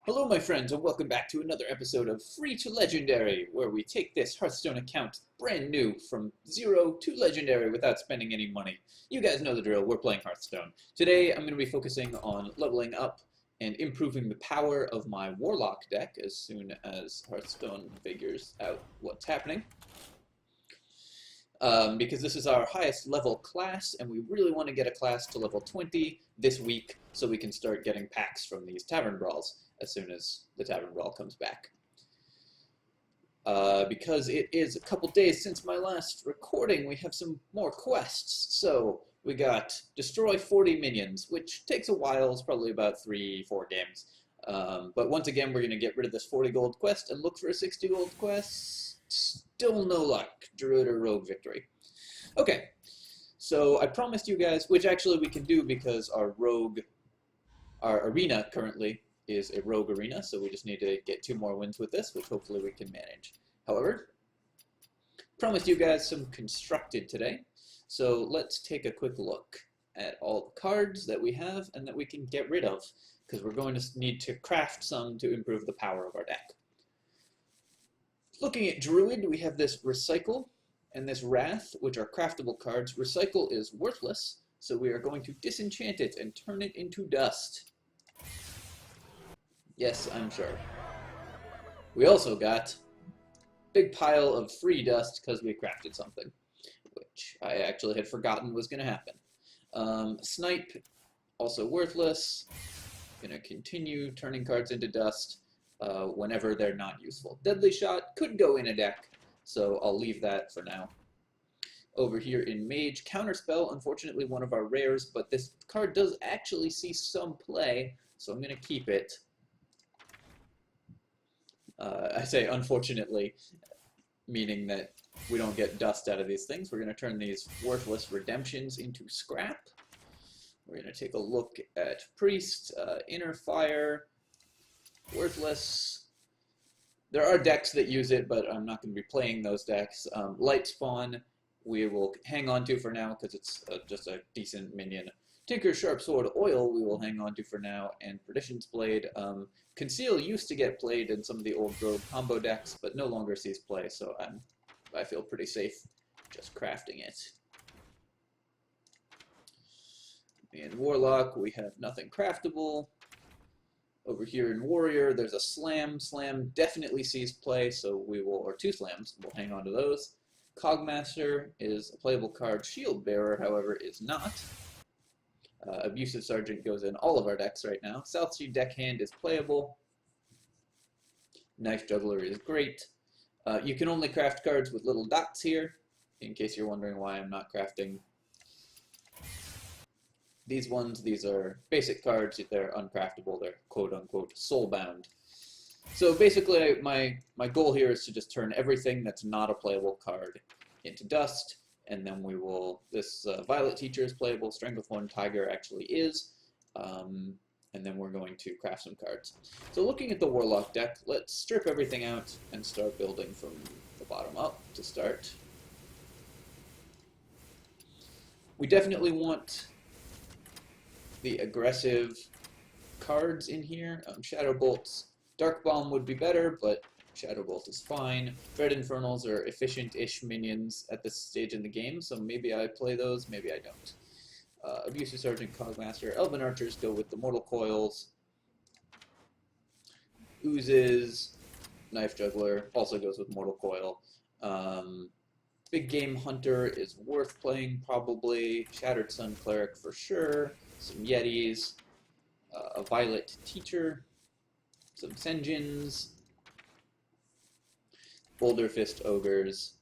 Hello my friends and welcome back to another episode of Free to Legendary, where we take this Hearthstone account brand new from 0 to Legendary without spending any money. You guys know the drill, we're playing Hearthstone. Today I'm going to be focusing on leveling up and improving the power of my Warlock deck as soon as Hearthstone figures out what's happening. Because this is our highest level class and we really want to get a class to level 20 this week so we can start getting packs from these Tavern Brawls as soon as the Tavern Brawl comes back. Because it is a couple days since my last recording, we have some more quests. So we got Destroy 40 Minions, which takes a while, it's probably about 3-4 games. But once again, we're going to get rid of this 40 gold quest and look for a 60 gold quest. Still no luck. Druid or Rogue victory. Okay, so I promised you guys, which actually we can do because our arena currently is a Rogue arena, so we just need to get 2 more wins with this, which hopefully we can manage. However, promised you guys some constructed today, so let's take a quick look at all the cards that we have and that we can get rid of, because we're going to need to craft some to improve the power of our deck. Looking at Druid, we have this Recycle and this Wrath, which are craftable cards. Recycle is worthless, so we are going to disenchant it and turn it into dust. Yes, I'm sure. We also got a big pile of free dust because we crafted something, which I actually had forgotten was going to happen. Snipe, also worthless. Going to continue turning cards into dust whenever they're not useful. Deadly Shot could go in a deck, so I'll leave that for now. Over here in Mage, Counterspell, unfortunately one of our rares, but this card does actually see some play, so I'm going to keep it. I say unfortunately, meaning that we don't get dust out of these things. We're going to turn these worthless redemptions into scrap. We're going to take a look at Priest, Inner Fire, worthless. There are decks that use it, but I'm not going to be playing those decks. Light Spawn, we will hang on to for now because it's just a decent minion. Tinker's Sharp Sword Oil we will hang on to for now, and Perdition's Blade. Conceal used to get played in some of the old Rogue combo decks, but no longer sees play, so I feel pretty safe just crafting it. In Warlock, we have nothing craftable. Over here in Warrior, there's a Slam. Slam definitely sees play, so we will, or 2 Slams, we'll hang on to those. Cogmaster is a playable card. Shield Bearer, however, is not. Abusive Sergeant goes in all of our decks right now. Southsea Deckhand is playable. Knife Juggler is great. You can only craft cards with little dots here, in case you're wondering why I'm not crafting these ones. These are basic cards, they're uncraftable, they're quote-unquote soulbound. So basically my goal here is to just turn everything that's not a playable card into dust, and then we will, this Violet Teacher is playable, Stranglethorn Tiger actually is, and then we're going to craft some cards. So looking at the Warlock deck, let's strip everything out and start building from the bottom up to start. We definitely want the aggressive cards in here. Shadow Bolts, Dark Bomb would be better, but Shadow Bolt is fine. Dread Infernals are efficient-ish minions at this stage in the game, so maybe I play those, maybe I don't. Abusive Sergeant, Cogmaster, Elven Archers go with the Mortal Coils. Oozes, Knife Juggler also goes with Mortal Coil. Big Game Hunter is worth playing probably. Shattered Sun Cleric for sure. Some Yetis. A Violet Teacher. Some Senjins. Boulder Fist Ogres,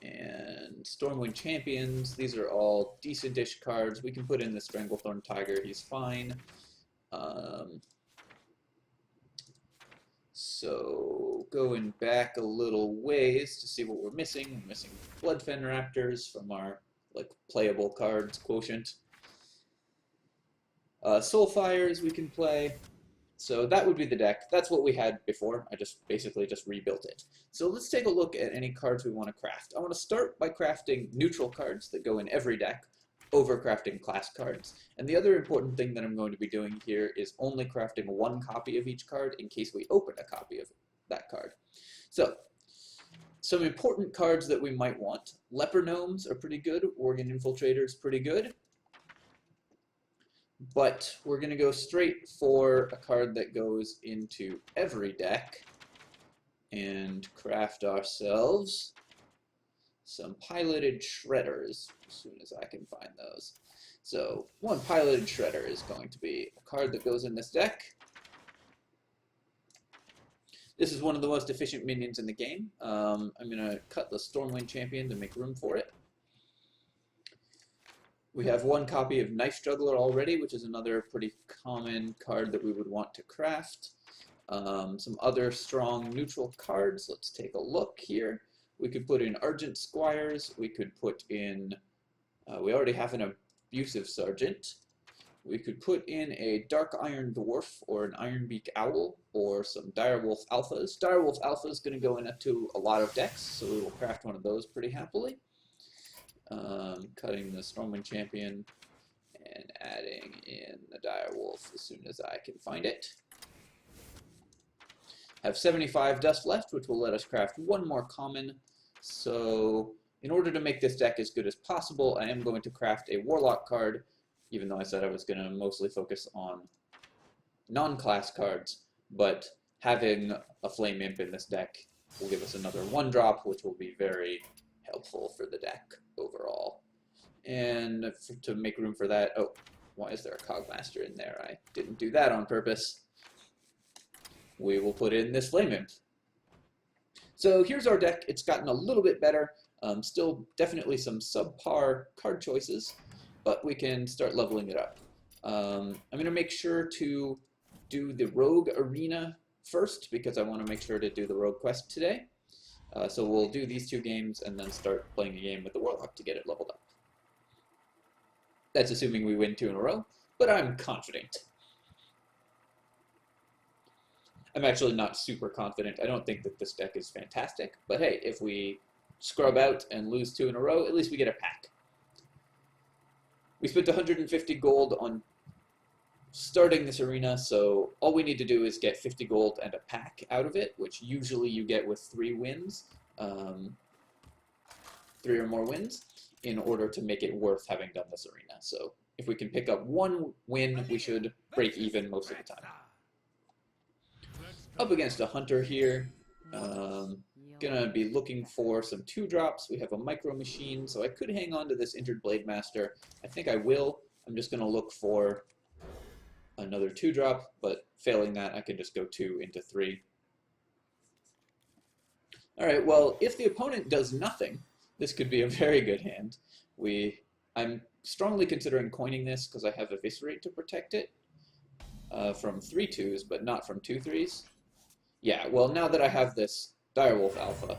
and Stormwind Champions. These are all decent-ish cards. We can put in the Stranglethorn Tiger, he's fine. So going back a little ways to see what we're missing. We're missing Bloodfen Raptors from our playable cards quotient. Soulfires we can play. So that would be the deck. That's what we had before. I just basically just rebuilt it. So let's take a look at any cards we want to craft. I want to start by crafting neutral cards that go in every deck. overcrafting class cards. And the other important thing that I'm going to be doing here is only crafting one copy of each card in case we open a copy of that card. So, some important cards that we might want. Leper Gnomes are pretty good. Worgen Infiltrator is pretty good. But we're going to go straight for a card that goes into every deck and craft ourselves some piloted shredders as soon as I can find those. So one piloted shredder is going to be a card that goes in this deck. This is one of the most efficient minions in the game. I'm going to cut the Stormwind Champion to make room for it. We have one copy of Knife Juggler already, which is another pretty common card that we would want to craft. Some other strong neutral cards. Let's take a look here. We could put in Argent Squires. We could put in, we already have an Abusive Sergeant. We could put in a Dark Iron Dwarf or an Ironbeak Owl or some Direwolf Alphas. Direwolf Alpha is going to go into a lot of decks, so we will craft one of those pretty happily. Cutting the Stormwind Champion and adding in the Direwolf as soon as I can find it. Have 75 dust left, which will let us craft one more common. So in order to make this deck as good as possible, I am going to craft a Warlock card, even though I said I was going to mostly focus on non-class cards, but having a Flame Imp in this deck will give us another 1-drop, which will be very helpful for the deck overall. And to make room for that, oh, why is there a Cogmaster in there? I didn't do that on purpose. We will put in this Flame Imp. So here's our deck. It's gotten a little bit better. Still definitely some subpar card choices, but we can start leveling it up. I'm going to make sure to do the Rogue Arena first because I want to make sure to do the Rogue Quest today. So we'll do these 2 games and then start playing a game with the Warlock to get it leveled up. That's assuming we win 2 in a row, but I'm confident. I'm actually not super confident. I don't think that this deck is fantastic, but hey, if we scrub out and lose 2 in a row, at least we get a pack. We spent 150 gold on starting this arena, so all we need to do is get 50 gold and a pack out of it, which usually you get with 3 wins, 3 or more wins, in order to make it worth having done this arena. So if we can pick up 1 win, we should break even most of the time. Up against a Hunter here. Gonna be looking for some 2-drops. We have a Micro Machine, so I could hang on to this Injured Blade Master. I think I will. I'm just gonna look for another 2-drop, but failing that, I can just go 2 into 3. Alright, well, if the opponent does nothing, this could be a very good hand. I'm strongly considering coining this because I have Eviscerate to protect it from 3 2s, but not from 2 3s. Yeah, well, now that I have this Direwolf Alpha,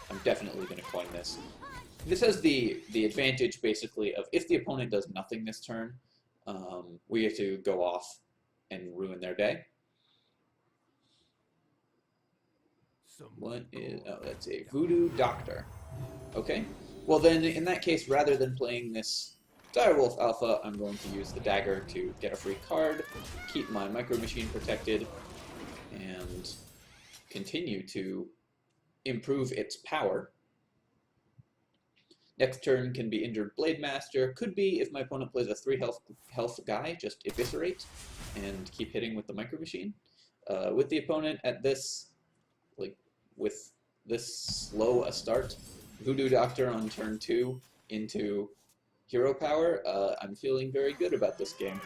I'm definitely going to coin this. This has the advantage, basically, of if the opponent does nothing this turn, we have to go off and ruin their day. What is... oh, that's a Voodoo Doctor. Okay. Well, then, in that case, rather than playing this Direwolf Alpha, I'm going to use the Dagger to get a free card, keep my Micro Machine protected, and continue to improve its power. Next turn can be Injured Blade Master. Could be, if my opponent plays a 3 health guy, just Eviscerate and keep hitting with the Micro Machine. With the opponent at this, with this slow a start, Voodoo Doctor on turn 2 into Hero Power, I'm feeling very good about this game.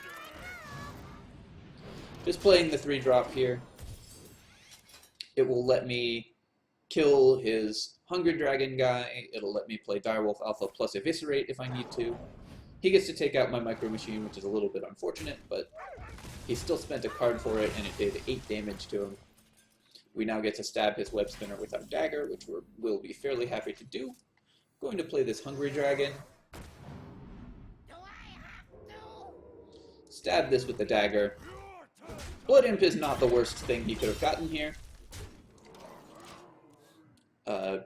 Just playing the 3-drop here. It will let me kill his Hungry Dragon guy. It'll let me play Direwolf Alpha plus Eviscerate if I need to. He gets to take out my Micro Machine, which is a little bit unfortunate, but he still spent a card for it, and it did 8 damage to him. We now get to stab his Web Spinner with our Dagger, which we'll be fairly happy to do. I'm going to play this Hungry Dragon. Stab this with the Dagger. Blood Imp is not the worst thing he could have gotten here.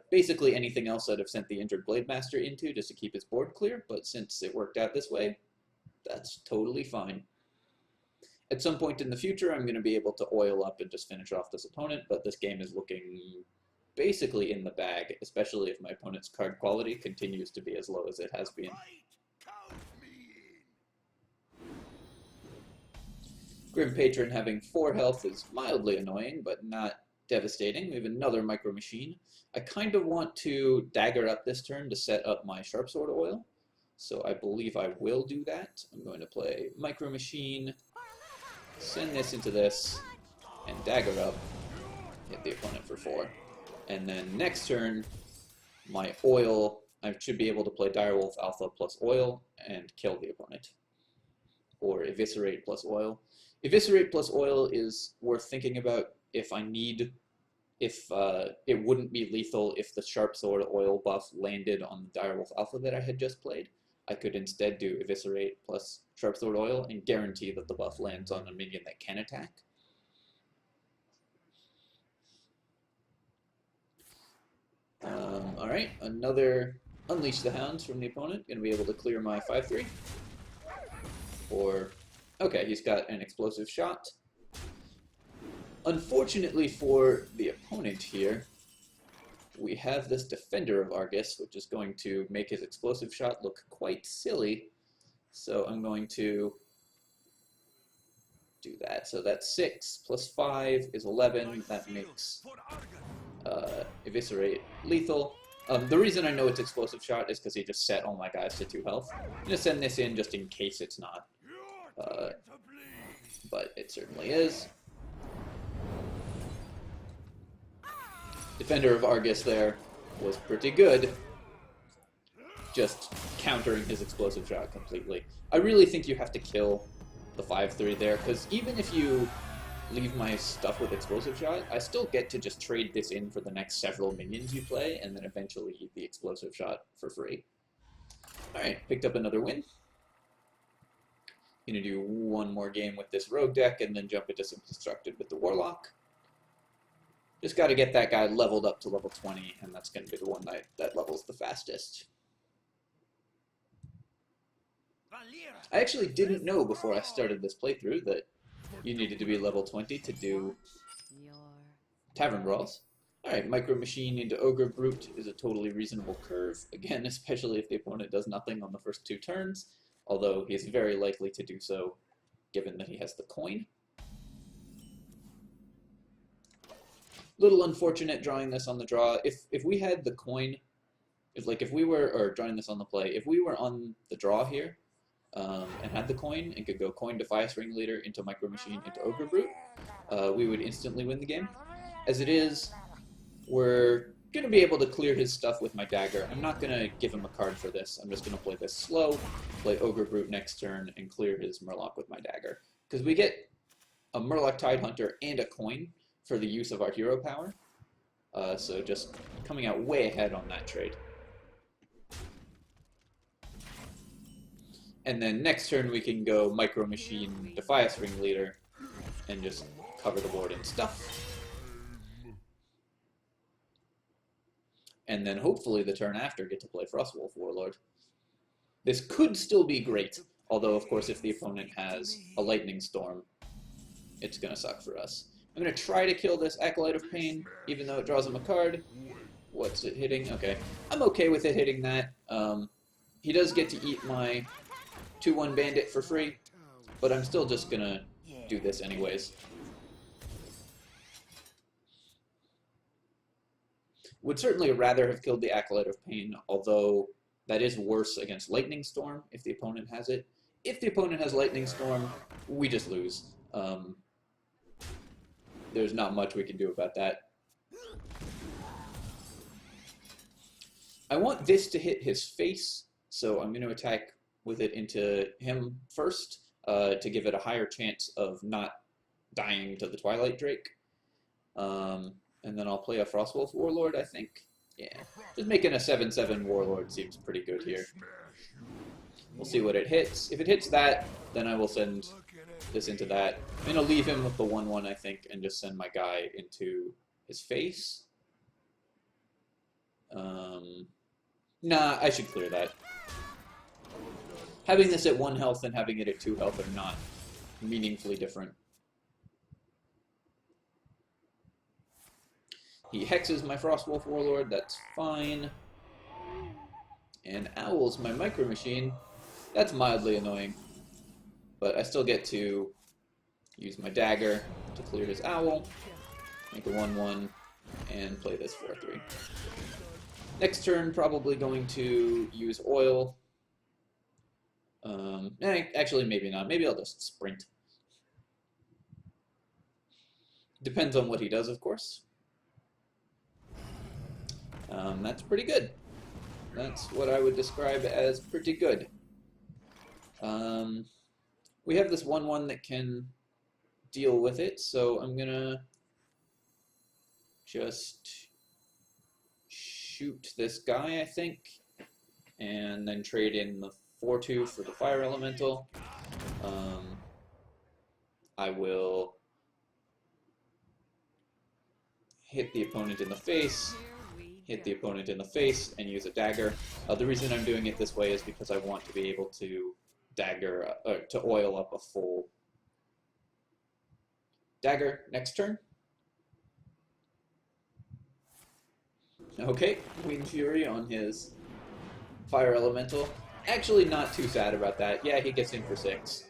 Basically anything else I'd have sent the Injured Blade Master into just to keep his board clear, but since it worked out this way, that's totally fine. At some point in the future, I'm going to be able to oil up and just finish off this opponent, but this game is looking basically in the bag, especially if my opponent's card quality continues to be as low as it has been. Grim Patron having 4 health is mildly annoying, but not devastating. We have another Micro Machine. I kind of want to dagger up this turn to set up my Sharp Sword Oil, so I believe I will do that. I'm going to play Micro Machine, send this into this, and dagger up, hit the opponent for 4. And then next turn, my oil, I should be able to play Direwolf Alpha plus oil and kill the opponent. Or Eviscerate plus oil. Eviscerate plus oil is worth thinking about if I need, if it wouldn't be lethal if the Sharp Sword Oil buff landed on the Direwolf Alpha that I had just played. I could instead do Eviscerate plus Sharp Sword Oil and guarantee that the buff lands on a minion that can attack. Alright, another Unleash the Hounds from the opponent. Going to be able to clear my 5/3. Or, okay, he's got an Explosive Shot. Unfortunately for the opponent here, we have this Defender of Argus, which is going to make his Explosive Shot look quite silly. So I'm going to do that. So that's 6 plus 5 is 11. That makes Eviscerate lethal. The reason I know it's Explosive Shot is because he just set all my guys to 2 health. I'm going to send this in just in case it's not. But it certainly is. Defender of Argus there was pretty good. Just countering his Explosive Shot completely. I really think you have to kill the 5/3 there, because even if you leave my stuff with Explosive Shot, I still get to just trade this in for the next several minions you play, and then eventually eat the Explosive Shot for free. Alright, picked up another win. Gonna do one more game with this Rogue deck, and then jump into some Constructed with the Warlock. Just gotta get that guy leveled up to level 20, and that's gonna be the one that levels the fastest. I actually didn't know before I started this playthrough that you needed to be level 20 to do Tavern Brawls. Alright, Micro Machine into Ogre Brute is a totally reasonable curve. Again, especially if the opponent does nothing on the first 2 turns, although he is very likely to do so given that he has the coin. Little unfortunate drawing this on the draw. If we had the coin, if we were, or drawing this on the play, if we were on the draw here, and had the coin, and could go coin Defias Ringleader into Micro Machine into Ogre Brute, we would instantly win the game. As it is, we're going to be able to clear his stuff with my dagger. I'm not going to give him a card for this. I'm just going to play this slow, play Ogre Brute next turn, and clear his Murloc with my dagger. Because we get a Murloc Tidehunter and a coin for the use of our hero power. So just coming out way ahead on that trade. And then next turn we can go Micro Machine, Defias Ringleader, and just cover the board in stuff. And then hopefully the turn after get to play Frostwolf Warlord. This could still be great, although of course if the opponent has a Lightning Storm, it's going to suck for us. I'm going to try to kill this Acolyte of Pain, even though it draws him a card. What's it hitting? Okay. I'm okay with it hitting that. He does get to eat my 2/1 Bandit for free, but I'm still just going to do this anyways. Would certainly rather have killed the Acolyte of Pain, although that is worse against Lightning Storm if the opponent has it. If the opponent has Lightning Storm, we just lose. There's not much we can do about that. I want this to hit his face, so I'm going to attack with it into him first to give it a higher chance of not dying to the Twilight Drake. And then I'll play a Frostwolf Warlord, I think. Yeah, just making a 7/7 Warlord seems pretty good here. We'll see what it hits. If it hits that, then I will send this into that. I'm going to leave him with the 1/1, I think, and just send my guy into his face. Nah, I should clear that. Having this at 1 health and having it at 2 health are not meaningfully different. He hexes my Frostwolf Warlord, that's fine. And owls my Micro Machine, that's mildly annoying. But I still get to use my dagger to clear his owl, make a 1-1, and play this 4-3. Next turn, probably going to use oil. Actually, maybe not. Maybe I'll just sprint. Depends on what he does, of course. That's pretty good. That's what I would describe as pretty good. We have this 1-1 that can deal with it, so I'm gonna just shoot this guy, I think, and then trade in the 4-2 for the Fire Elemental. I will hit the opponent in the face, and use a dagger. The reason I'm doing it this way is because I want to be able to dagger, to oil up a full dagger next turn. Okay, Wind Fury on his Fire Elemental. Actually, not too sad about that. Yeah, he gets in for 6.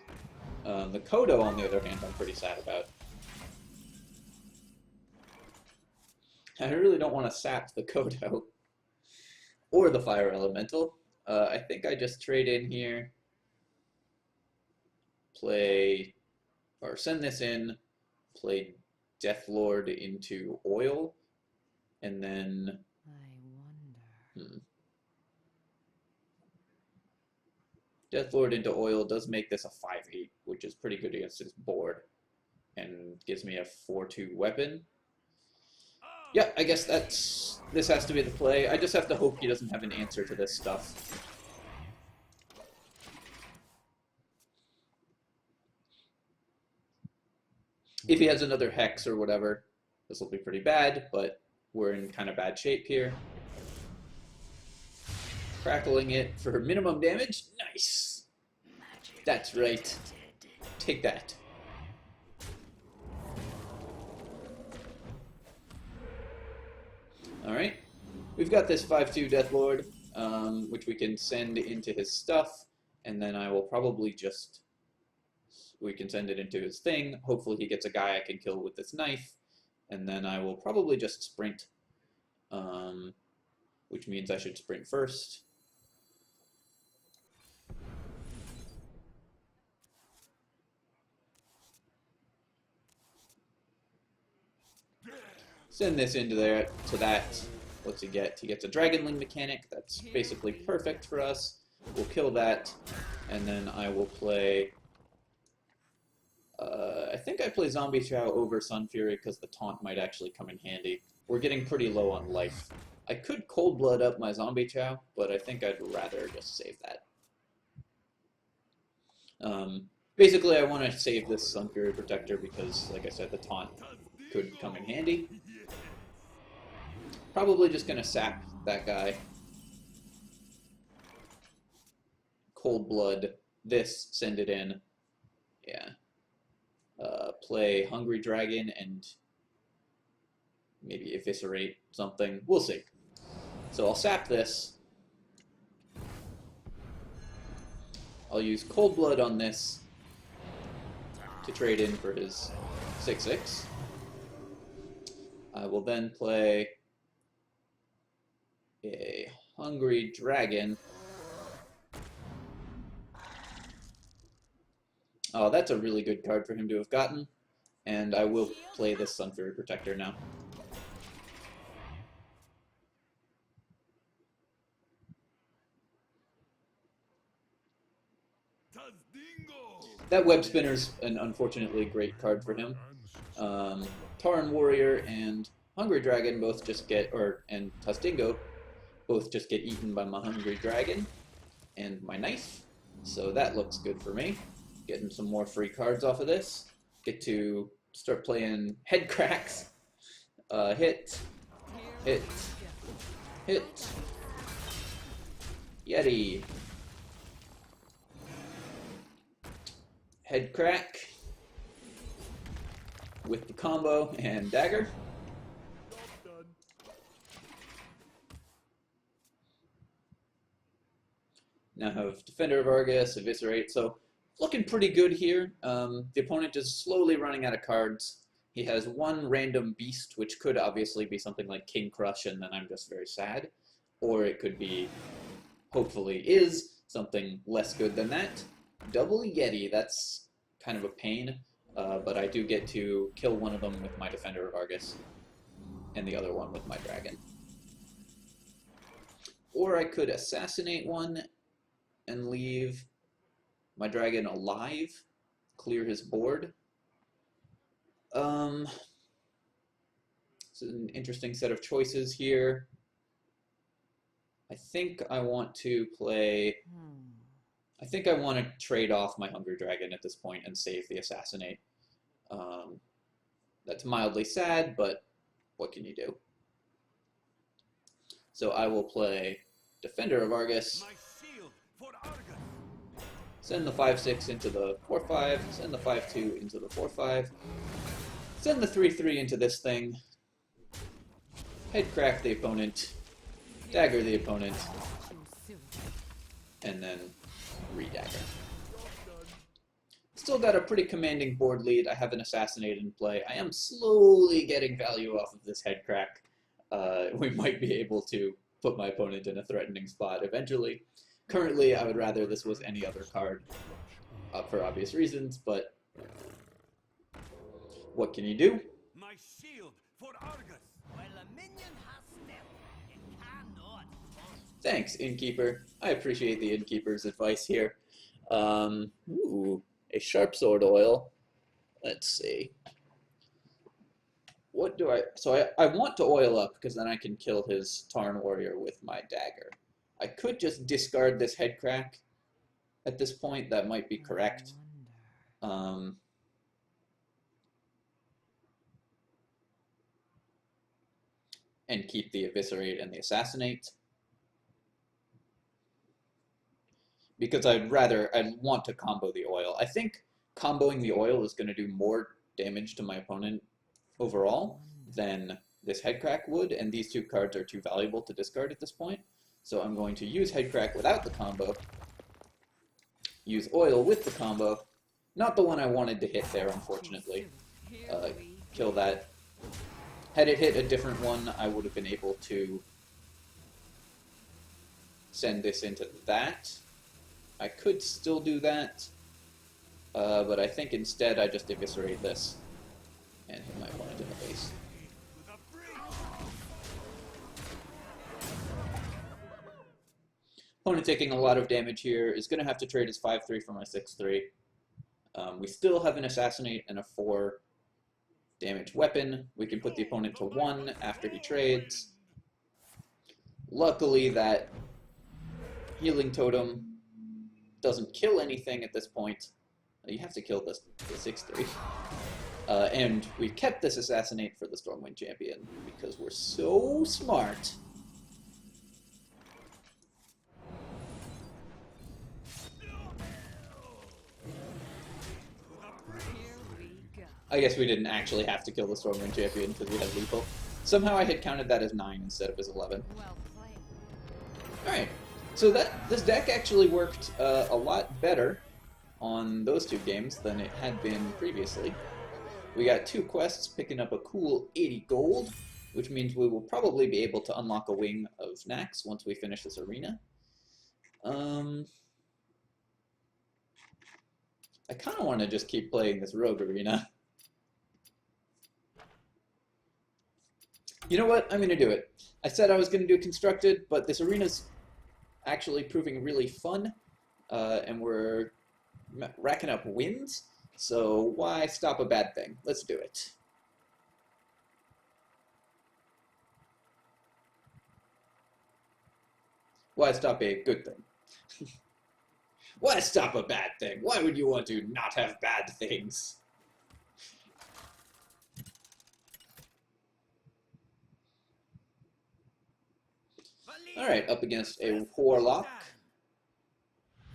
The Kodo, on the other hand, I'm pretty sad about. I really don't want to sap the Kodo or the Fire Elemental. I think I just trade in here, play, or send this in, play Deathlord into oil, and then Deathlord into oil does make this a 5-8, which is pretty good against his board, and gives me a 4-2 weapon. Yeah, I guess this has to be the play. I just have to hope he doesn't have an answer to this stuff. If he has another Hex or whatever, this will be pretty bad, but we're in kind of bad shape here. Crackling it for minimum damage. Nice. That's right. Take that. Alright. We've got this 5-2 Deathlord, which we can send into his stuff, and then I will probably just... we can send it into his thing. Hopefully he gets a guy I can kill with this knife, and then I will probably just sprint, which means I should sprint first. Send this into there, to that. What's he get? He gets a Dragonling mechanic. That's basically perfect for us. We'll kill that, and then I will play... I think I play Zombie Chow over Sun Fury because the taunt might actually come in handy. We're getting pretty low on life. I could Cold Blood up my Zombie Chow, but I think I'd rather just save that. Basically, I want to save this Sun Fury Protector because, like I said, the taunt could come in handy. Probably just going to sack that guy. Cold Blood this, send it in. Yeah. Play Hungry Dragon and maybe Eviscerate something. We'll see. So I'll sap this. I'll use Cold Blood on this to trade in for his 6-6. I will then play a Hungry Dragon. Oh, that's a really good card for him to have gotten. And I will play this Sun Fury Protector now. That Web Spinner's an unfortunately great card for him. Tauren Warrior and Hungry Dragon both just get, and Tastingo both just get eaten by my Hungry Dragon and my knife. So that looks good for me. Getting some more free cards off of this. Get to start playing head cracks. Hit, hit, Hit. Yeti. Head crack. With the combo and dagger. Now have Defender of Argus, Eviscerate, so looking pretty good here. The opponent is slowly running out of cards. He has one random beast, which could obviously be something like King Crush, and then I'm just very sad. Or it could be, hopefully is, something less good than that. Double Yeti, that's kind of a pain, but I do get to kill one of them with my Defender of Argus, and the other one with my Dragon. Or I could assassinate one and leave my Dragon alive, clear his board. It's an interesting set of choices here. I think I want to play... I think I want to trade off my Hungry Dragon at this point and save the Assassinate. That's mildly sad, but what can you do? So I will play Defender of Argus. Send the 5/6 into the 4/5, send the 5/2 into the 4/5, send the 3/3 into this thing, head crack the opponent, dagger the opponent, and then re-dagger. Still got a pretty commanding board lead. I have an Assassinate in play. I am slowly getting value off of this head crack. We might be able to put my opponent in a threatening spot eventually. Currently, I would rather this was any other card, for obvious reasons, but what can you do? My shield for Argus. While a minion has stepped, it cannot. Thanks, Innkeeper. I appreciate the Innkeeper's advice here. Ooh, a Sharp Sword Oil. Let's see. What do I... So I want to oil up, because then I can kill his Tarn Warrior with my dagger. I could just discard this head crack at this point. That might be correct. And keep the Eviscerate and the Assassinate. Because I'd want to combo the oil. I think comboing the oil is going to do more damage to my opponent overall than this head crack would, and these two cards are too valuable to discard at this point. So I'm going to use head crack without the combo, use oil with the combo, not the one I wanted to hit there, unfortunately. Kill that. Had it hit a different one, I would have been able to send this into that. I could still do that, but I think instead I just eviscerate this and hit my opponent in the face. Opponent taking a lot of damage here is going to have to trade his 5/3 for my 6/3. We still have an Assassinate and a 4 damage weapon. We can put the opponent to 1 after he trades. Luckily, that healing totem doesn't kill anything at this point. You have to kill the 6/3. And we kept this Assassinate for the Stormwind Champion because we're so smart. I guess we didn't actually have to kill the Stormwind Champion because we had lethal. Somehow I had counted that as 9 instead of as 11. Alright, so this deck actually worked a lot better on those two games than it had been previously. We got 2 quests, picking up a cool 80 gold, which means we will probably be able to unlock a wing of Nax once we finish this arena. I kind of want to just keep playing this rogue arena. You know what? I'm going to do it. I said I was going to do Constructed, but this arena's actually proving really fun, and we're racking up wins, so why stop a bad thing? Let's do it. Why stop a good thing? Why stop a bad thing? Why would you want to not have bad things? Alright, up against a Warlock.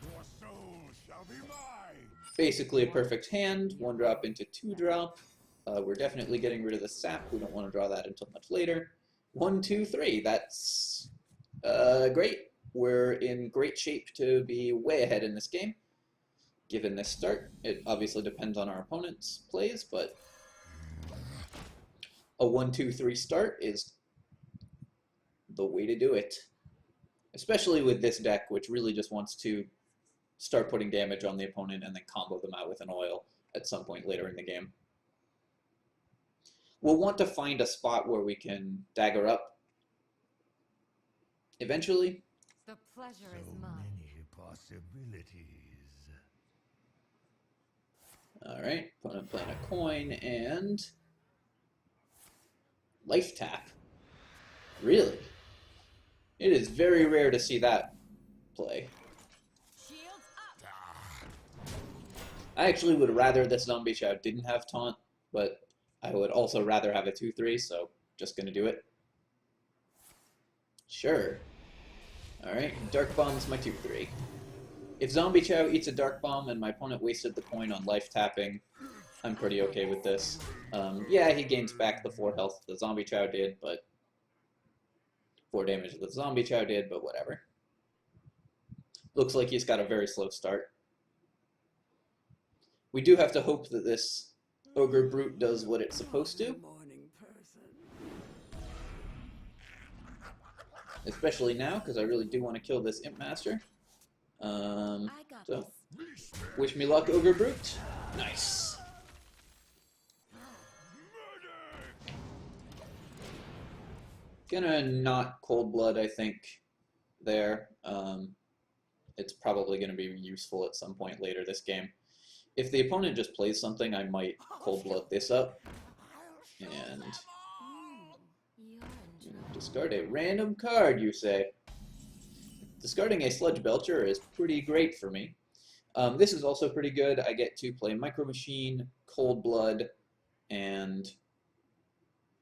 Your soul shall be mine. Basically a perfect hand, 1-drop into 2-drop. We're definitely getting rid of the sap. We don't want to draw that until much later. 1, 2, 3. That's great. We're in great shape to be way ahead in this game, given this start. It obviously depends on our opponent's plays, but a 1, 2, 3 start is the way to do it. Especially with this deck, which really just wants to start putting damage on the opponent and then combo them out with an oil at some point later in the game. We'll want to find a spot where we can dagger up eventually. The pleasure is So mine. many possibilities. Alright, opponent playing a coin and life tap. Really? It is very rare to see that play. Shields up. I actually would rather this Zombie Chow didn't have taunt, but I would also rather have a 2-3, so just gonna do it. Sure. Alright, Dark Bomb's my 2-3. If Zombie Chow eats a Dark Bomb and my opponent wasted the coin on life tapping, I'm pretty okay with this. Yeah, he gains back the 4 health the Zombie Chow did, but 4 damage the Zombie Chow did, but whatever. Looks like he's got a very slow start. We do have to hope that this Ogre Brute does what it's supposed to. Morning person. Especially now, because I really do want to kill this Imp Master. I got So, this. wish me luck, Ogre Brute. Nice. Gonna not Cold Blood, I think, there. It's probably gonna be useful at some point later this game. If the opponent just plays something, I might Cold Blood this up and You're in trouble. discard a random card, you say. Discarding a Sludge Belcher is pretty great for me. This is also pretty good. I get to play Micro Machine, Cold Blood, and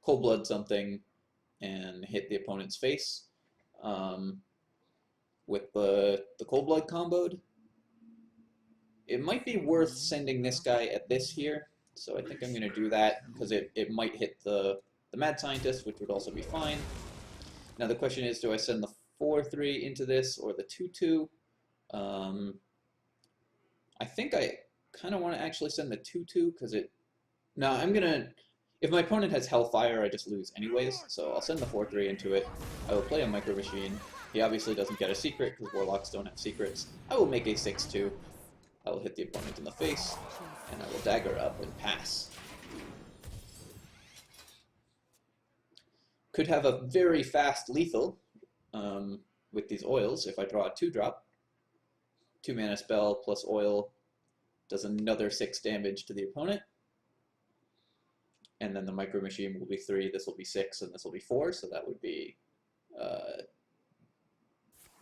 Cold Blood something, and hit the opponent's face with the Cold Blood comboed. It might be worth sending this guy at this here, so I think I'm going to do that, because it might hit the Mad Scientist, which would also be fine. Now the question is, do I send the 4-3 into this, or the 2-2? I think I kind of want to actually send the 2-2, because it... No, I'm going to... If my opponent has Hellfire, I just lose anyways, so I'll send the 4-3 into it. I will play a Micro Machine. He obviously doesn't get a secret, because Warlocks don't have secrets. I will make a 6-2. I will hit the opponent in the face, and I will dagger up and pass. Could have a very fast lethal with these oils if I draw a 2-drop. 2-mana spell plus oil does another 6 damage to the opponent. And then the Micro Machine will be 3, this will be 6, and this will be 4, so that would be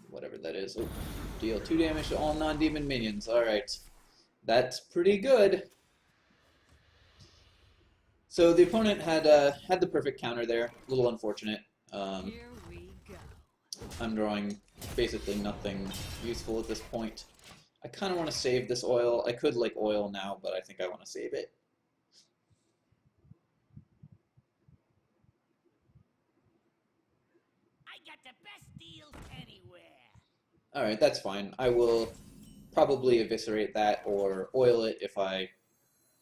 whatever that is. Oh, deal 2 damage to all non-demon minions. Alright, that's pretty good. So the opponent had the perfect counter there. A little unfortunate. Here we go. I'm drawing basically nothing useful at this point. I kind of want to save this oil. I could like oil now, but I think I want to save it. I got the best deals anywhere. Alright, that's fine. I will probably eviscerate that or oil it if I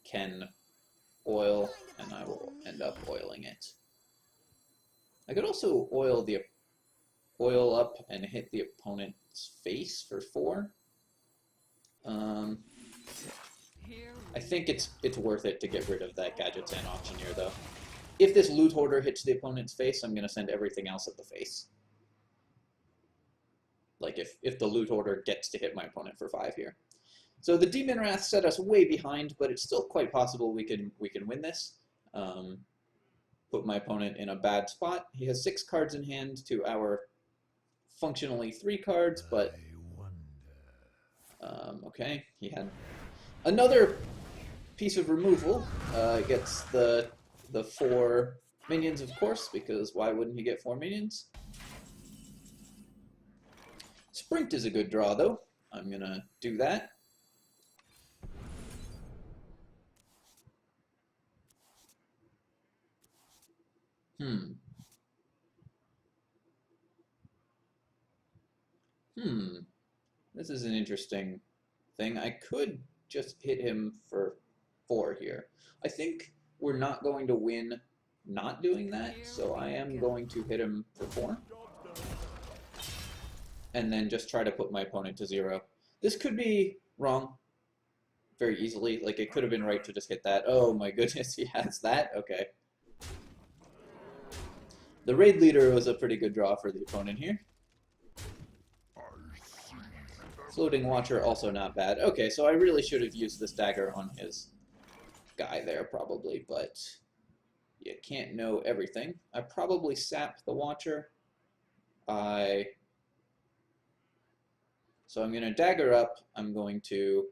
can oil, and I will end up oiling it. I could also oil up and hit the opponent's face for 4. Here I we think it's go. worth it to get rid of that Gadgets and Auctioneer, though. If this Loot Hoarder hits the opponent's face, I'm going to send everything else at the face. Like, if the Loot Hoarder gets to hit my opponent for 5 here. So the Demon Wrath set us way behind, but it's still quite possible we can win this. Put my opponent in a bad spot. He has 6 cards in hand to our functionally 3 cards, but... okay, he had another piece of removal. Gets the 4 minions, of course, because why wouldn't he get 4 minions? Sprint is a good draw, though. I'm going to do that. This is an interesting thing. I could just hit him for 4 here. I think we're not going to win not doing that, so I am going to hit him for 4. And then just try to put my opponent to 0. This could be wrong very easily. Like, it could have been right to just hit that. Oh my goodness, he has that? Okay. The raid leader was a pretty good draw for the opponent here. Floating Watcher, also not bad. Okay, so I really should have used this dagger on his guy there, probably, but you can't know everything. I probably sap the Watcher. So I'm going to dagger up. I'm going to...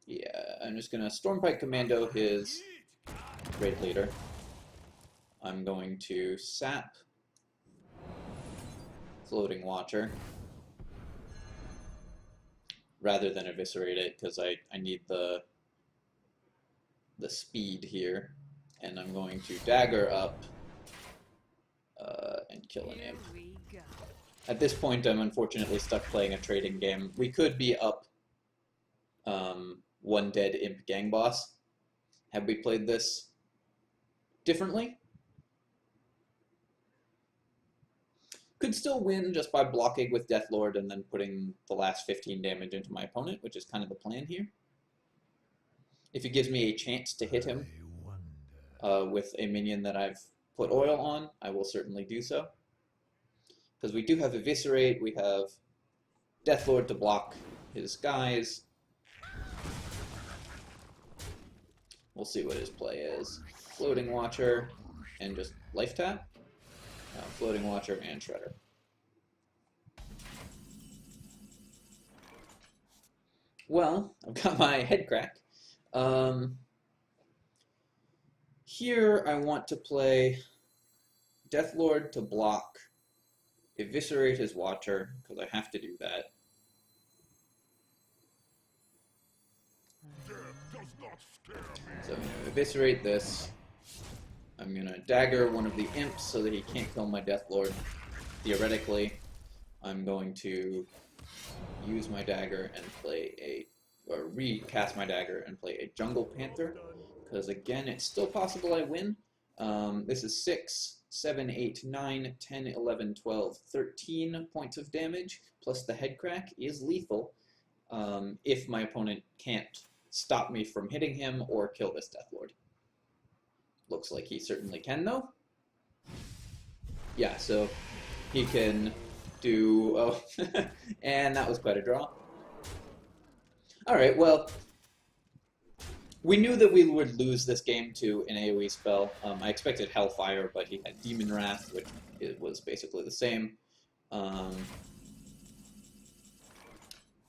Yeah, I'm just going to Stormpike Commando his raid leader. I'm going to sap Floating Watcher rather than eviscerate it, because I need the speed here. And I'm going to dagger up and kill an imp. At this point, I'm unfortunately stuck playing a trading game. We could be up 1 dead imp gang boss. Have we played this differently? Could still win just by blocking with Deathlord and then putting the last 15 damage into my opponent, which is kind of the plan here. If it gives me a chance to hit him with a minion that I've put oil on, I will certainly do so. Because we do have Eviscerate, we have Deathlord to block his guys. We'll see what his play is. Floating Watcher and just life tap. Floating Watcher and Shredder. Well, I've got my head crack. Here I want to play Deathlord to block, eviscerate his Watcher, because I have to do that. So I'm going to eviscerate this. I'm going to dagger one of the imps so that he can't kill my Deathlord. Theoretically, I'm going to use my dagger and play a, or recast my dagger and play a Jungle Panther, because again, it's still possible I win. This is 6, 7, 8, 9, 10, 11, 12, 13 points of damage, plus the head crack is lethal if my opponent can't stop me from hitting him or kill this Deathlord. Looks like he certainly can, though. Yeah, so he can do... Oh, and that was quite a draw. Alright, well, we knew that we would lose this game to an AoE spell. I expected Hellfire, but he had Demon Wrath, which it was basically the same.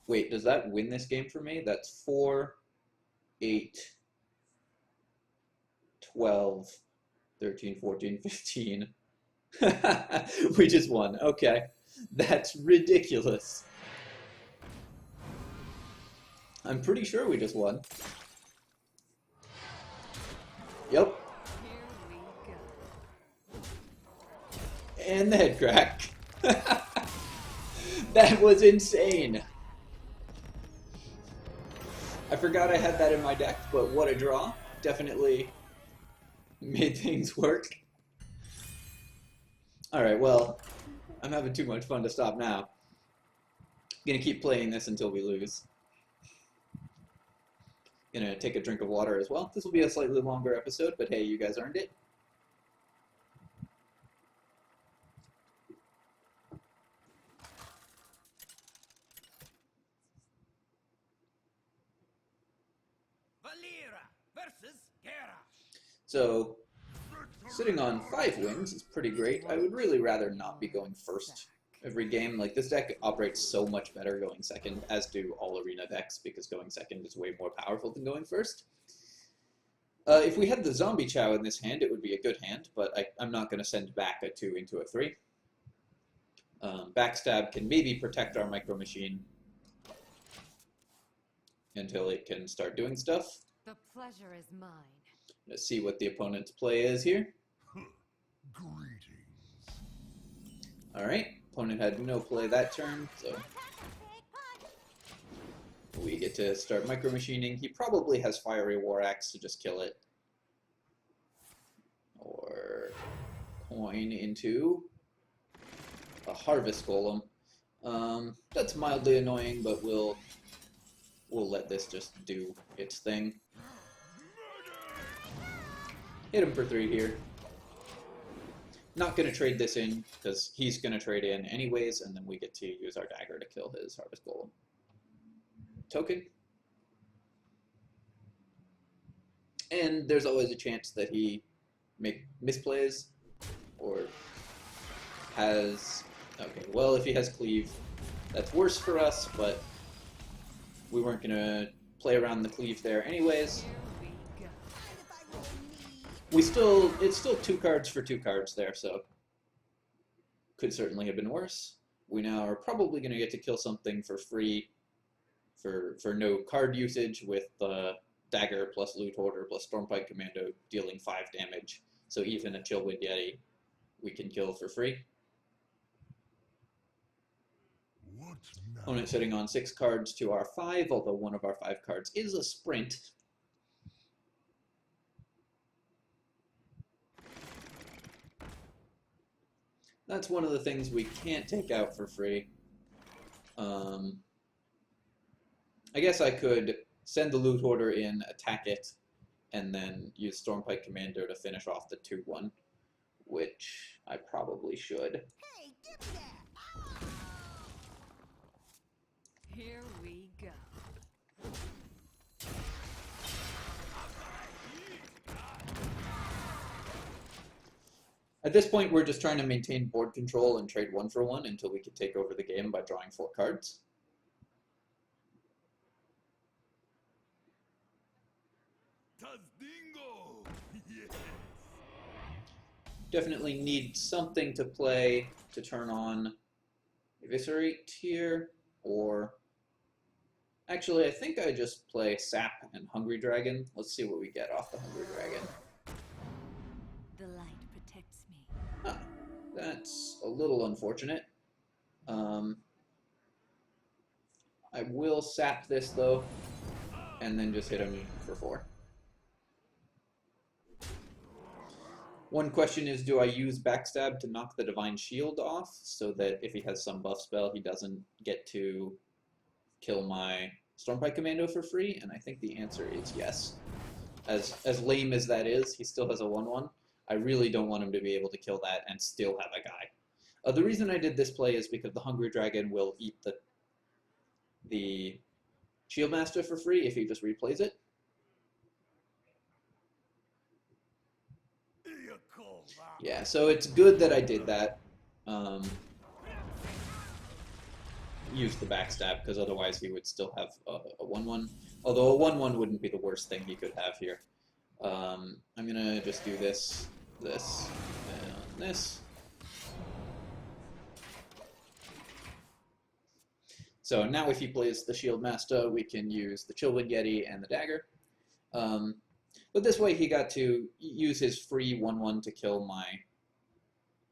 Wait, does that win this game for me? That's 4, 8, 12, 13, 14, 15. We just won. Okay. That's ridiculous. I'm pretty sure we just won. Yep. And the head crack. That was insane. I forgot I had that in my deck, but what a draw. Definitely made things work. Alright, well, I'm having too much fun to stop now. I'm gonna keep playing this until we lose. Gonna take a drink of water as well. This will be a slightly longer episode, but hey, you guys earned it. So, sitting on 5 wins is pretty great. I would really rather not be going first every game. Like, this deck operates so much better going second, as do all arena decks, because going second is way more powerful than going first. If we had the Zombie Chow in this hand, it would be a good hand, but I'm not going to send back a 2 into a 3. Backstab can maybe protect our Micro Machine until it can start doing stuff. The pleasure is mine. Let's see what the opponent's play is here. Greetings. Alright, opponent had no play that turn, so we get to start Micro Machining. He probably has Fiery War Axe to just kill it. Or coin into a Harvest Golem. That's mildly annoying, but we'll let this just do its thing. Hit him for 3 here. Not going to trade this in, because he's going to trade in anyways, and then we get to use our dagger to kill his Harvest Golem. Token. And there's always a chance that he misplays, or has... Okay, well, if he has Cleave, that's worse for us, but we weren't going to play around the Cleave there anyways. Here we go. It's still 2 cards for 2 cards there, so could certainly have been worse. We now are probably going to get to kill something for free for no card usage with Dagger plus Loot Hoarder plus Stormpike Commando dealing 5 damage. So even a Chillwind Yeti we can kill for free. What now? Opponent sitting on 6 cards to our 5, although one of our 5 cards is a sprint. That's one of the things we can't take out for free. I guess I could send the Loot Hoarder in, attack it, and then use Stormpike Commando to finish off the 2-1, which I probably should. Hey, give me that! Here we go. At this point, we're just trying to maintain board control and trade 1 for 1 until we can take over the game by drawing 4 cards. Tazdingo! Yes! Definitely need something to play to turn on Eviscerate here, or... Actually, I think I just play Sap and Hungry Dragon. Let's see what we get off the Hungry Dragon. The light protects me. Huh. That's a little unfortunate. I will sap this, though, and then just hit him for 4. One question is, do I use Backstab to knock the Divine Shield off, so that if he has some buff spell, he doesn't get to kill my Stormpike Commando for free? And I think the answer is yes. As lame as that is, he still has a 1-1. I really don't want him to be able to kill that and still have a guy. The reason I did this play is because the Hungry Dragon will eat the Shieldmaster for free if he just replays it. Yeah, so it's good that I did that. Use the Backstab, because otherwise he would still have a 1-1. Although a 1-1 wouldn't be the worst thing he could have here. I'm going to just do this, and this. So now if he plays the Shieldmaster, we can use the Chillwind Yeti and the Dagger. But this way he got to use his free 1-1 to kill my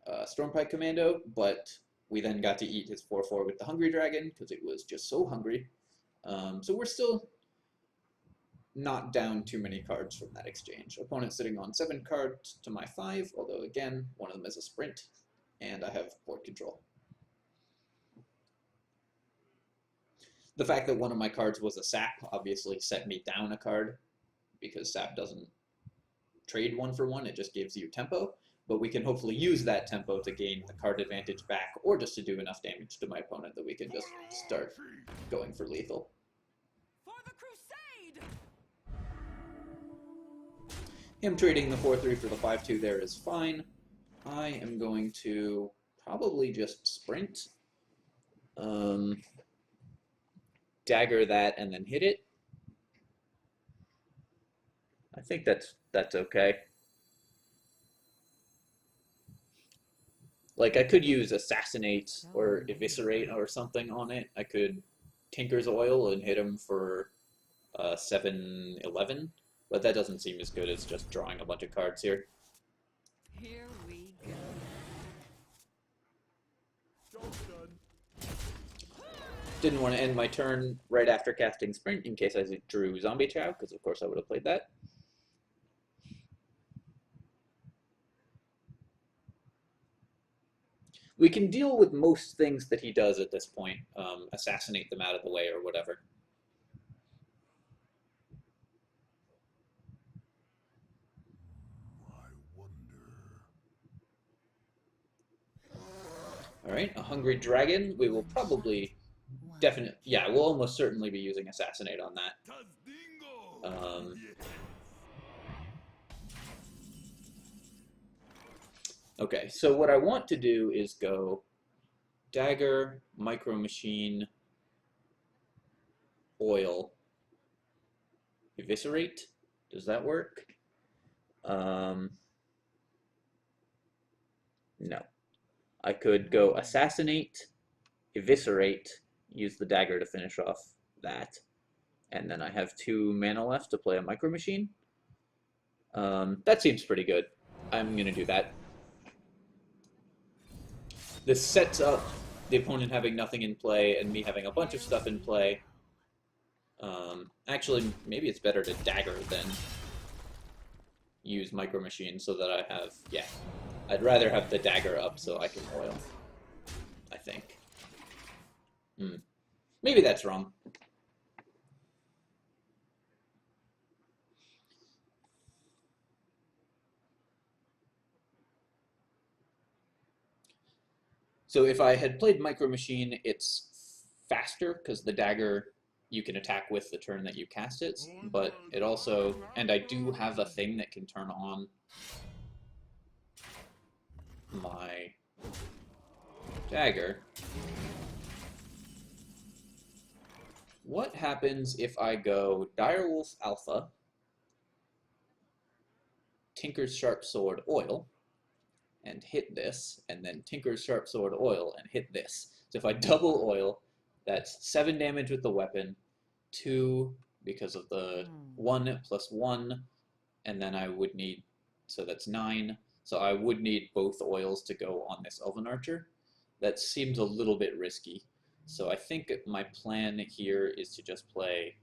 Stormpike Commando, but we then got to eat his 4-4 with the Hungry Dragon, because it was just so hungry. So we're still not down too many cards from that exchange. Opponent sitting on 7 cards to my 5, although again, one of them is a sprint, and I have board control. The fact that one of my cards was a Sap obviously set me down a card, because Sap doesn't trade 1 for 1, it just gives you tempo, but we can hopefully use that tempo to gain the card advantage back, or just to do enough damage to my opponent that we can just start going for lethal. For the crusade! Him trading the 4-3 for the 5-2 there is fine. I am going to probably just sprint, dagger that, and then hit it. I think that's okay. Like, I could use Assassinate or Eviscerate or something on it. I could Tinker's Oil and hit him for 7-11, but that doesn't seem as good as just drawing a bunch of cards here. Here we go. Didn't want to end my turn right after casting Sprint in case I drew Zombie Chow, because of course I would have played that. We can deal with most things that he does at this point, assassinate them out of the way or whatever. Alright, a Hungry Dragon. We will probably definitely, yeah, we'll almost certainly be using Assassinate on that. Okay, so what I want to do is go Dagger, Micro Machine, Oil, Eviscerate. Does that work? No. I could go Assassinate, Eviscerate, use the dagger to finish off that, and then I have 2 mana left to play a Micro Machine. That seems pretty good. I'm going to do that. This sets up the opponent having nothing in play and me having a bunch of stuff in play. Actually, maybe it's better to dagger than use Micro Machine so that I have, yeah. I'd rather have the dagger up so I can oil, I think. Maybe that's wrong. So if I had played Micro Machine, it's faster because the dagger you can attack with the turn that you cast it, but it also, and I do have a thing that can turn on my dagger. What happens if I go Direwolf Alpha, Tinker's Sharp Sword Oil, and hit this, and then Tinker's Sharp Sword Oil and hit this. So if I double oil, that's 7 damage with the weapon, 2 because of the 1 plus 1, and then I would need, so that's 9. So I would need both oils to go on this Elven Archer. That seems a little bit risky. So I think my plan here is to just play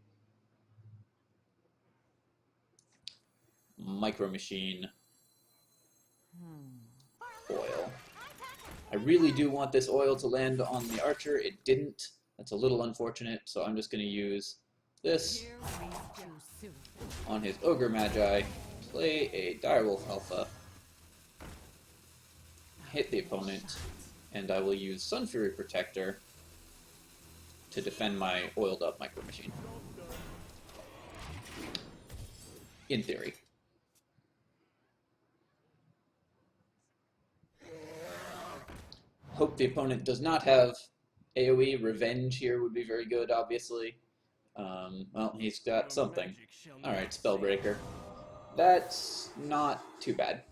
Micro Machine, oil. I really do want this oil to land on the Archer. It didn't. That's a little unfortunate, so I'm just going to use this on his Ogre Magi, play a Direwolf Alpha, hit the opponent, and I will use Sun Fury Protector to defend my oiled up Micro Machine. In theory. Hope the opponent does not have AoE. Revenge here would be very good, obviously. Well, he's got something. Alright, Spellbreaker. That's not too bad.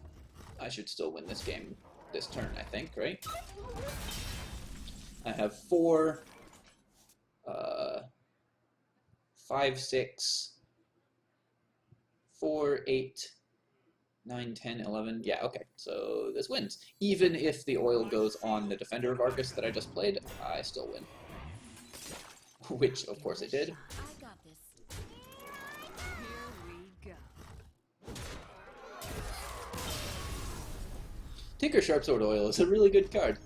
I should still win this game this turn, I think, right? I have 4, 5, 6, 4, 8, 9, 10, 11. Yeah, okay. So this wins. Even if the oil goes on the Defender of Argus that I just played, I still win. Which, of course, it did. I got this. Here we go. Tinker Sharpsword Oil is a really good card.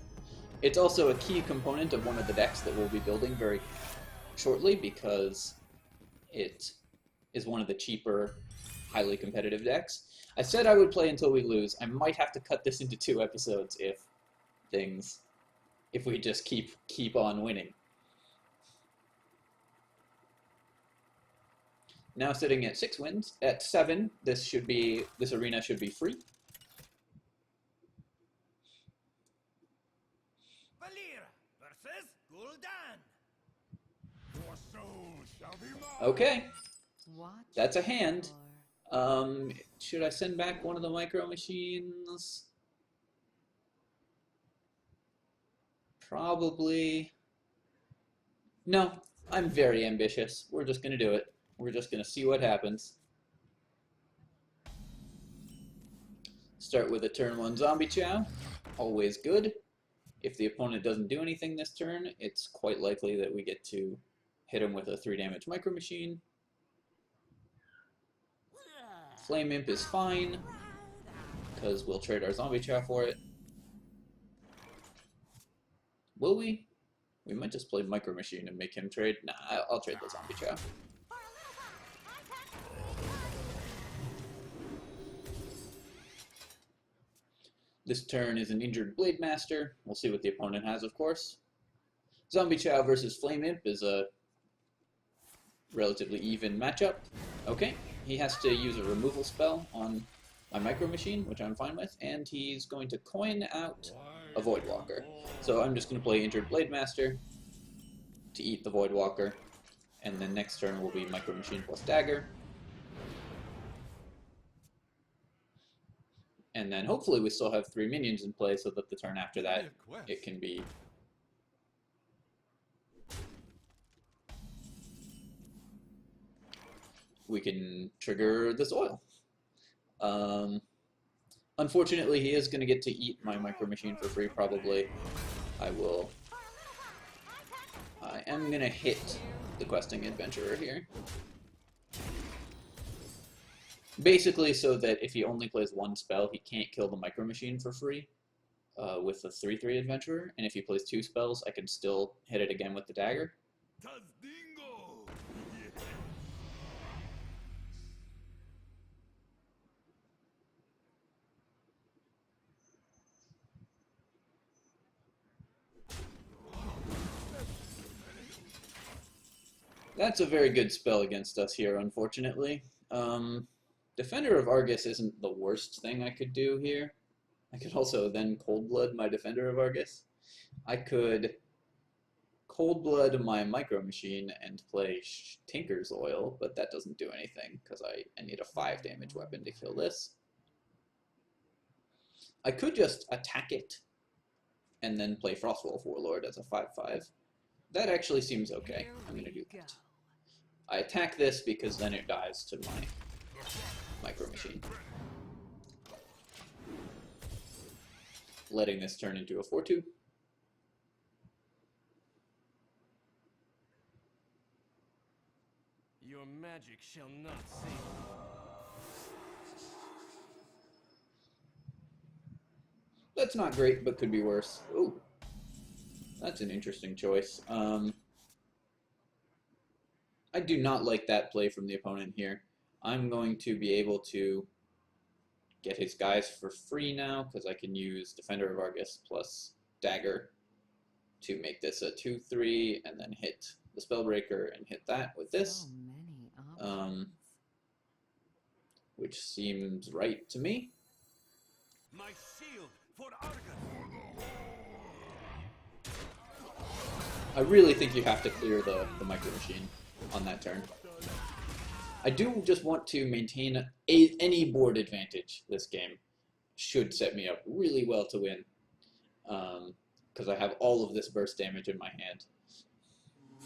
It's also a key component of one of the decks that we'll be building very shortly because it is one of the cheaper, highly competitive decks. I said I would play until we lose. I might have to cut this into 2 episodes if we just keep on winning. Now sitting at 6 wins. At 7, this arena should be free. Valir versus Gul'dan. Your soul shall be mine. Okay, Watch that's a hand. for- Should I send back one of the Micro Machines? probably... No, I'm very ambitious. We're just going to do it. We're just going to see what happens. Start with a turn 1 Zombie Chow. Always good. If the opponent doesn't do anything this turn, it's quite likely that we get to hit him with a 3 damage Micro Machine. Flame Imp is fine, because we'll trade our Zombie Chow for it. Will we? We might just play Micro Machine and make him trade. Nah, I'll trade the Zombie Chow. This turn is an injured Blade Master. We'll see what the opponent has, of course. Zombie Chow versus Flame Imp is a relatively even matchup. Okay, he has to use a removal spell on my Micro Machine, which I'm fine with, and he's going to coin out a Voidwalker. So I'm just going to play injured Blade Master to eat the Voidwalker, and then next turn will be Micro Machine plus Dagger. And then hopefully we still have 3 minions in play so that the turn after that it can be... we can trigger this oil. Unfortunately, he is going to get to eat my Micro Machine for free, probably. I am going to hit the Questing Adventurer here. Basically so that if he only plays 1 spell, he can't kill the Micro Machine for free with the 3/3 Adventurer, and if he plays 2 spells, I can still hit it again with the Dagger. That's a very good spell against us here, unfortunately. Defender of Argus isn't the worst thing I could do here. I could also then Cold Blood my Defender of Argus. I could Cold Blood my Micro Machine and play Tinker's Oil, but that doesn't do anything because I need a 5 damage weapon to kill this. I could just attack it and then play Frostwolf Warlord as a 5/5. That actually seems okay. I'm going to do that. I attack this because then it dies to my Micro Machine, letting this turn into a 4/2. Your magic shall not save you. That's not great, but could be worse. Ooh, that's an interesting choice. I do not like that play from the opponent here. I'm going to be able to get his guys for free now because I can use Defender of Argus plus Dagger to make this a 2/3 and then hit the Spellbreaker and hit that with this. So many options. Which seems right to me. My shield for Argus. I really think you have to clear the Micro Machine on that turn. I do just want to maintain any board advantage this game. Should set me up really well to win. Because I have all of this burst damage in my hand.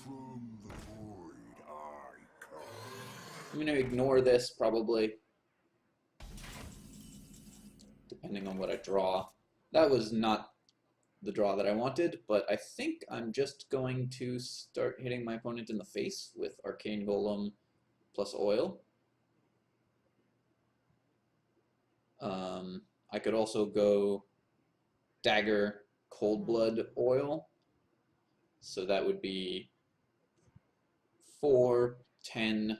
From the void I come. I'm going to ignore this, probably. Depending on what I draw. That was not the draw that I wanted, but I think I'm just going to start hitting my opponent in the face with Arcane Golem plus Oil. I could also go Dagger, Cold Blood, Oil. So that would be 4, 10,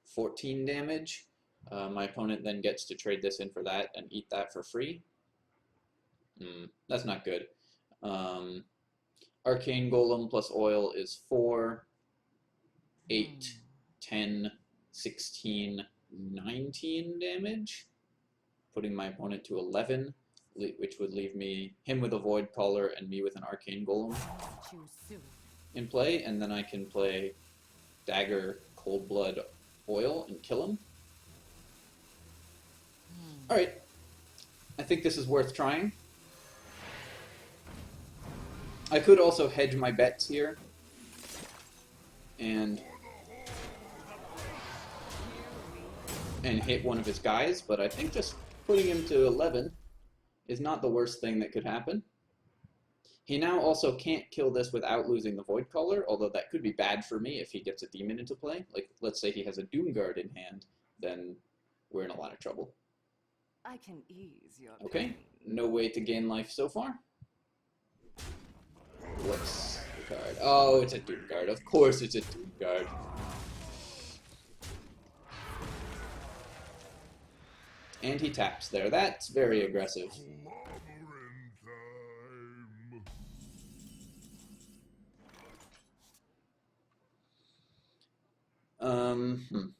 14 damage. My opponent then gets to trade this in for that and eat that for free. That's not good. Arcane Golem plus Oil is 4, 8, 10, 16, 19 damage, putting my opponent to 11, which would leave him with a Void Caller and me with an Arcane Golem in play, and then I can play Dagger, Cold Blood, Oil, and kill him. Alright, I think this is worth trying. I could also hedge my bets here and hit one of his guys, but I think just putting him to 11 is not the worst thing that could happen. He now also can't kill this without losing the Void Caller, although that could be bad for me if he gets a demon into play. Like, let's say he has a Doomguard in hand, then we're in a lot of trouble. I can ease your Okay, pain. no way to gain life so far. What's the card? Oh, it's a Doomguard. Of course it's a Doomguard. And he taps there. That's very aggressive. Clobbering time.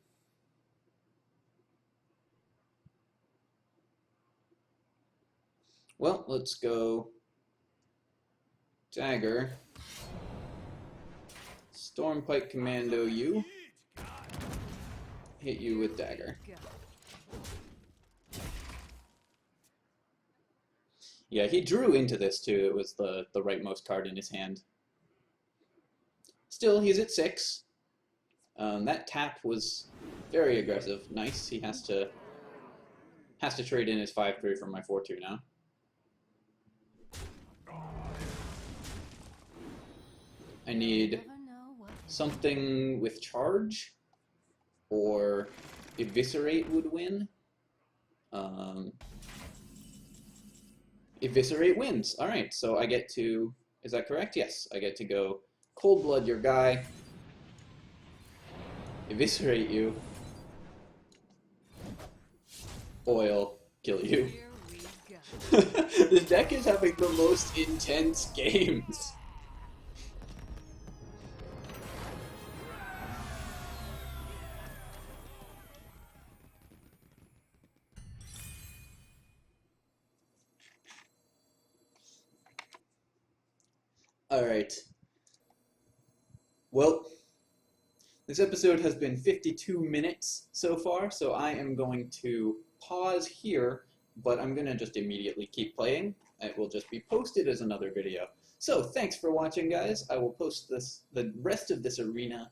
Well, let's go Dagger. Stormpike Commando you. Hit you with Dagger. Yeah, he drew into this too. It was the rightmost card in his hand. Still, he's at 6. That tap was very aggressive. Nice. He has to trade in his 5/3 from my 4/2 now. I need something with charge, or Eviscerate would win. Eviscerate wins. Alright, so I get to... Is that correct? Yes. I get to go Cold Blood your guy, Eviscerate you, Oil, kill you. Here we go. This deck is having the most intense games. Alright. Well, this episode has been 52 minutes so far, so I am going to pause here, but I'm going to just immediately keep playing. It will just be posted as another video. So, thanks for watching, guys. I will post the rest of this arena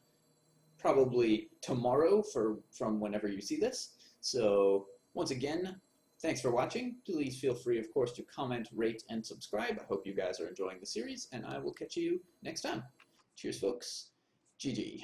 probably tomorrow from whenever you see this. So, once again, thanks for watching. Please feel free, of course, to comment, rate, and subscribe. I hope you guys are enjoying the series, and I will catch you next time. Cheers, folks. GG.